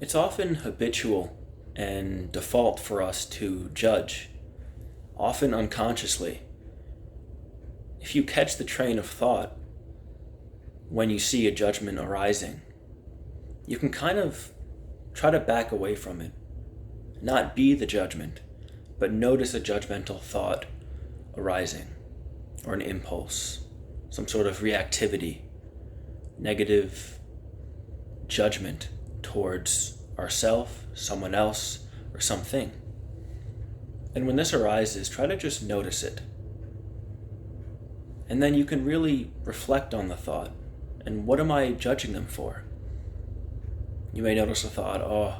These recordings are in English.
It's often habitual and default for us to judge, often unconsciously. If you catch the train of thought when you see a judgment arising, you can kind of try to back away from it, not be the judgment, but notice a judgmental thought arising, or an impulse, some sort of reactivity, negative judgment towards ourself, someone else, or something. And when this arises, try to just notice it. And then you can really reflect on the thought. And what am I judging them for? You may notice a thought, oh,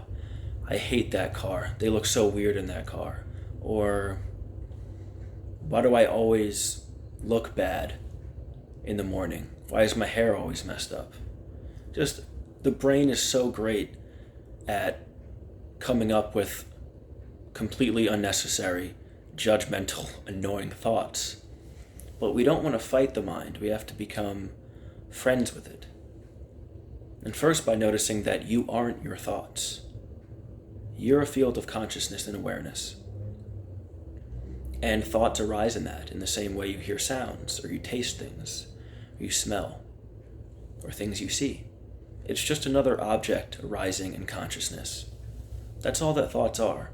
I hate that car. They look so weird in that car. Or, why do I always look bad in the morning? Why is my hair always messed up? Just, the brain is so great at coming up with completely unnecessary, judgmental, annoying thoughts. But we don't want to fight the mind. We have to become friends with it. And first by noticing that you aren't your thoughts. You're a field of consciousness and awareness. And thoughts arise in that in the same way you hear sounds, or you taste things, or you smell, or things you see. It's just another object arising in consciousness. That's all that thoughts are.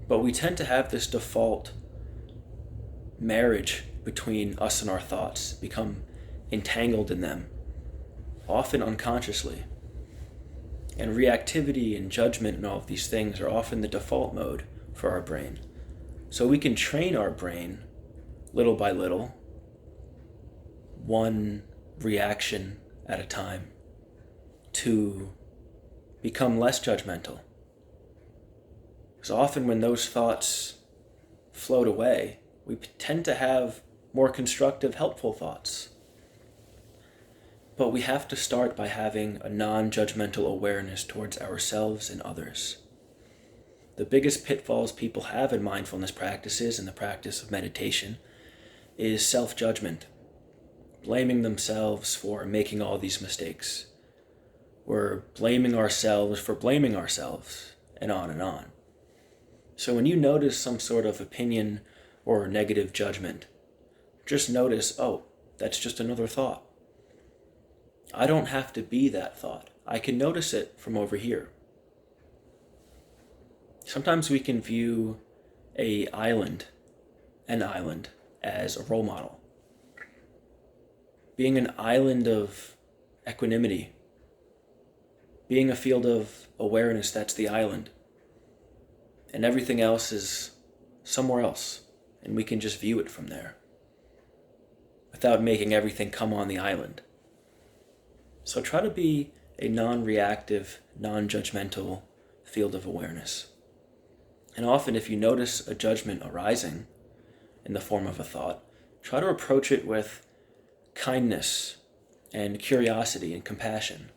But we tend to have this default marriage between us and our thoughts, become entangled in them, often unconsciously. And reactivity and judgment and all of these things are often the default mode for our brain. So we can train our brain little by little, one reaction at a time, to become less judgmental. Because often when those thoughts float away, we tend to have more constructive, helpful thoughts. But we have to start by having a non-judgmental awareness towards ourselves and others. The biggest pitfalls people have in mindfulness practices and the practice of meditation is self-judgment, blaming themselves for making all these mistakes. We're blaming ourselves for blaming ourselves, and on and on. So when you notice some sort of opinion or negative judgment, just notice, oh, that's just another thought. I don't have to be that thought. I can notice it from over here. Sometimes we can view an island, as a role model. Being an island of equanimity, being a field of awareness, that's the island. And everything else is somewhere else, and we can just view it from there, without making everything come on the island. So try to be a non-reactive, non-judgmental field of awareness. And often if you notice a judgment arising in the form of a thought, try to approach it with kindness and curiosity and compassion.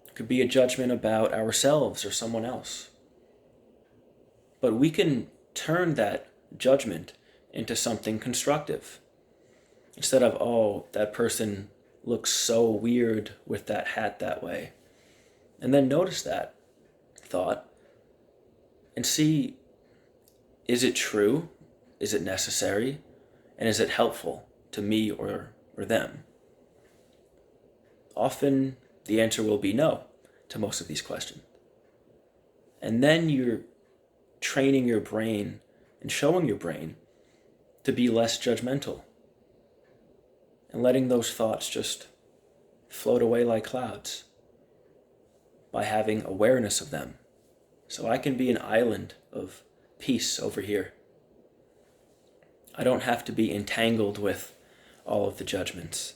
It could be a judgment about ourselves or someone else. But we can turn that judgment into something constructive. Instead of, oh, that person looks so weird with that hat that way. And then notice that thought and see, is it true? Is it necessary? And is it helpful to me or them? Often the answer will be no to most of these questions. And then you're training your brain and showing your brain to be less judgmental and letting those thoughts just float away like clouds by having awareness of them. So I can be an island of peace over here. I don't have to be entangled with all of the judgments.